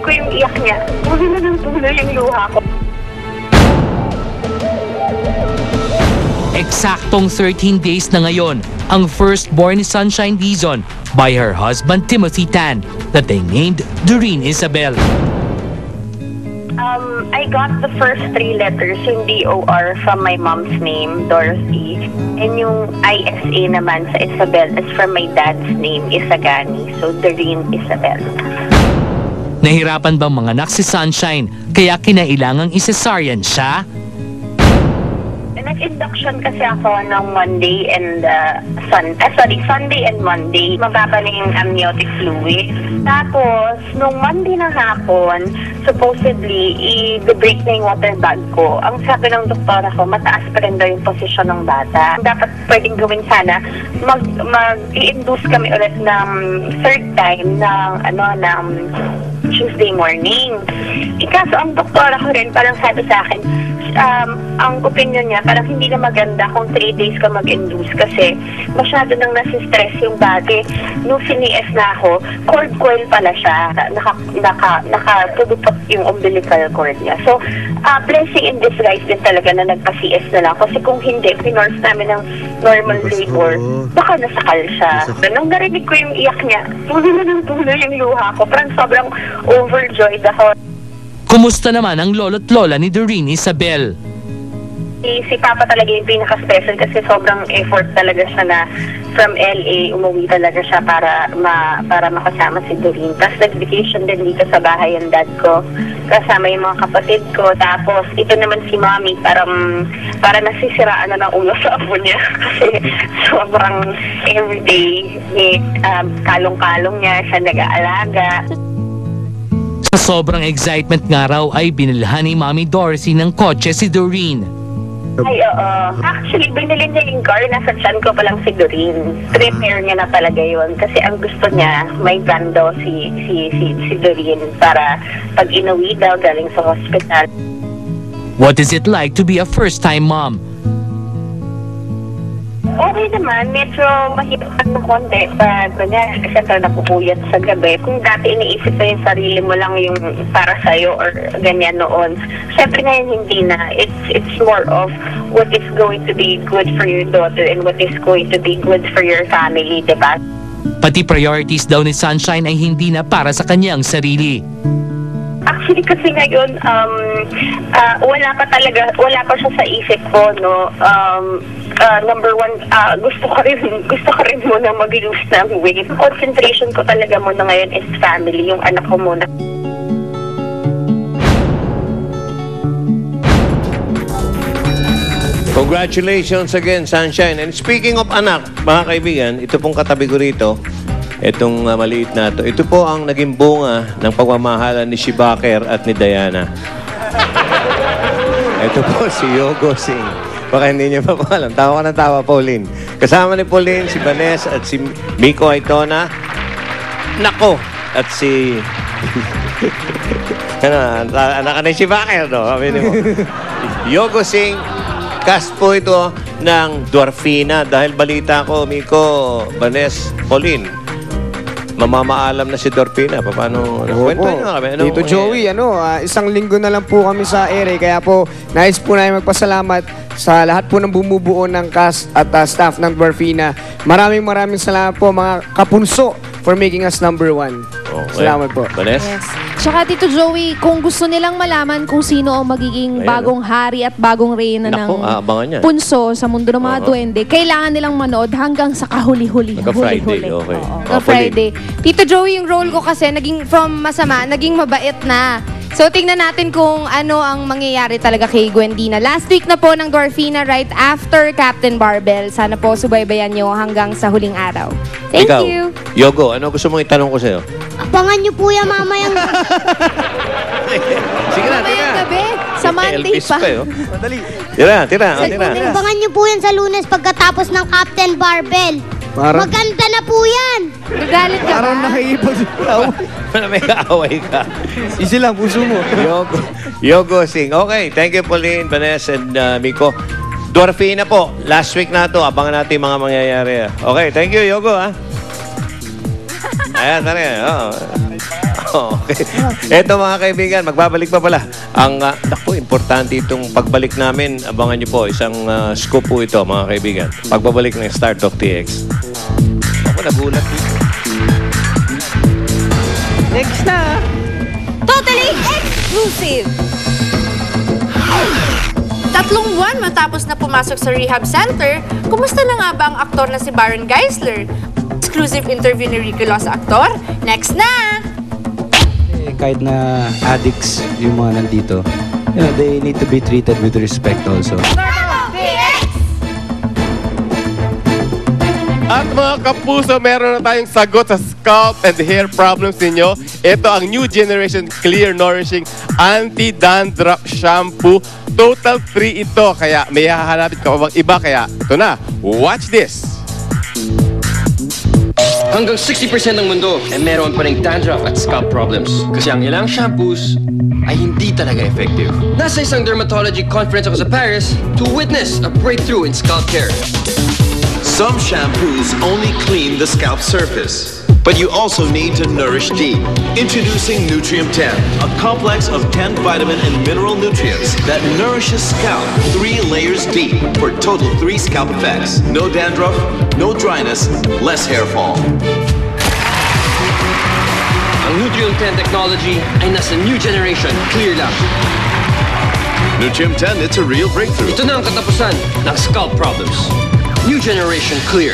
ko yung iyak niya. Tuloy na ng tuloy yung luha ko. Eksaktong 13 days na ngayon ang firstborn ni Sunshine Dizon by her husband Timothy Tan that they named Doreen Isabel. I got the first 3 letters, yung DOR from my mom's name, Dorothy. And yung ISA naman sa Isabel is from my dad's name, Isagani. So, Doreen Isabel. Nahirapan bang manganak si Sunshine kaya kinailangang isesaryan siya? Nag-induction kasi ako ng Monday and Sunday and Monday. Mababa na yung amniotic fluid. Tapos, nung Monday na hapon, supposedly, i-break na yung water bag ko. Ang sabi ng doktora ko, mataas pa rin daw yung posisyon ng bata. Dapat pwedeng gawin sana, mag-i-induce kami ulit ng third time ng Tuesday morning. Kaso ang doktora ko rin, parang sabi sa akin, ang opinion niya, parang hindi na maganda kung 3 days ka mag-induce kasi masyado nang nasistress yung body. Nung sinies na ako, cord coil pala siya. Nakatudupot yung umbilical cord niya. So, blessing in disguise din talaga na nagpa-CS na lang. Kasi kung hindi, pinurse namin ng normal labor, baka nasakal siya. Nung narinig ko yung iyak niya, tuloy na ng tuloy yung luha ko. Parang sobrang overjoyed ako. Kumusta naman ang lolo't lola ni Doreen Isabel? Si Papa talaga yung pinaka-special kasi sobrang effort talaga siya na from LA, umuwi talaga siya para makasama si Doreen. Tapos nag-vacation din dito sa bahay ang dad ko, kasama yung mga kapatid ko. Tapos ito naman si Mommy, para nasisiraan na ng ulo sa apo niya kasi sobrang everyday, kalong-kalong niya, siya nag-aalaga. Sa sobrang excitement nga raw ay binilhan ni Mommy Dorothy ng kotse si Doreen. Ay, oo. Actually, binili niya yung car. Nasa tiyan ko pa lang si Doreen. Prepare niya na talaga yun. Kasi ang gusto niya, may van daw si Doreen para pag inuwi daw galing sa hospital. What is it like to be a first-time mom? Okay naman, medyo mahirap ng konti pag siyempre napupuyat sa gabi. Kung dati iniisip mo yung sarili mo lang yung para sa'yo or ganyan noon, siyempre ngayon hindi na. It's more of what is going to be good for your daughter and what is going to be good for your family, diba? Pati priorities daw ni Sunshine ay hindi na para sa kanyang sarili. Actually kasi ngayon, wala pa siya sa isip ko, no? Number 1, gusto ko rin muna mag-lose ng weight. Concentration ko talaga muna ngayon is family, yung anak ko muna. Congratulations again, Sunshine. And speaking of anak, mga kaibigan, ito pong katabi ko rito, itong maliit na ito. Ito po ang naging bunga ng pagmamahalan ni Shibaker at ni Diana. Ito po si Yogo Singh. Baka hindi niyo pa po alam. Tawa ka ng tawa, Pauline. Kasama ni Pauline, si Vanessa at si Miko Aitona. Nako! At si... anak ni Shibaker, no? Kami mo. Yogo Singh. Cast po ito ng Dwarfina. Dahil balita ko, Miko, Vanessa, Pauline, mamamaalam na si Dwarfina. Paano? Kwento nyo kami. Dito Joey, isang linggo na lang po kami sa ere. Kaya po, nais po namin magpasalamat sa lahat po ng bumubuo ng cast at staff ng Dwarfina. Maraming salamat po mga kapunso for making us #1. Okay. Salamat po. Vanessa? Yes. Tsaka Tito Joey, kung gusto nilang malaman kung sino ang magiging bagong hari at bagong reyna ng punso sa mundo ng mga duwende, kailangan nilang manood hanggang sa kahuli-huli. Friday, okay. Friday. Tito Joey, yung role ko kasi naging from masama, naging mabait na. So, tingnan natin kung ano ang mangyayari talaga kay Gwendina. Last week na po ng Dwarfina right after Captain Barbell. Sana po subaybayan nyo hanggang sa huling araw. Thank you. Yogo, ano gusto mong itanong ko sa'yo? Abangan nyo po yan mamayang Sige na, mamayang gabi. Sa Monday Elvis pa. Madali. Tira. Abangan nyo po yan sa Lunes pagkatapos ng Captain Barbell. Maganda na po yan. Nagalit ka ba? Parang nakikipag... May kaaway ka. Easy lang, puso mo. Yogo Singh. Okay, thank you Pauline, Vanessa, and Miko. Dwarfina po. Last week na to. Abangan natin yung mga mangyayari. Okay, thank you, Yogo. Ayan, tara. Okay. Eto mga kaibigan, magbabalik pa pala. Naku, importante itong pagbalik namin. Abangan niyo po, isang scoop po ito mga kaibigan. Pagbabalik ng Star Talk TX. Ako nagulat dito. Next na! Totally exclusive! 3 buwan matapos na pumasok sa rehab center, kumusta na nga ba ang aktor na si Baron Geisler? Exclusive interview ni Ricky Lo sa aktor? Next na! Kahit na addicts yung mga nandito, they need to be treated with respect also. At mga kapuso, meron na tayong sagot sa scalp and hair problems ninyo. Ito ang new generation Clear Nourishing Anti-Dandruff Shampoo. Total free ito, kaya may hahanapin ka pa bang iba, kaya ito na. Watch this! Hanggang 60% ng mundo ay meron pa ring dandruff at scalp problems. Kasi ang ilang shampoos ay hindi talaga effective. Nasa isang dermatology conference ako sa Paris to witness a breakthrough in scalp care. Some shampoos only clean the scalp surface, but you also need to nourish deep. Introducing Nutriem 10, a complex of 10 vitamin and mineral nutrients that nourishes scalp 3 layers deep for total 3 scalp effects. No dandruff, no dryness, less hair fall. Ang Nutriem 10 technology ay nasa new generation Clear lang. Nutriem 10, it's a real breakthrough. Ito na ang katapusan ng scalp problems. New generation Clear.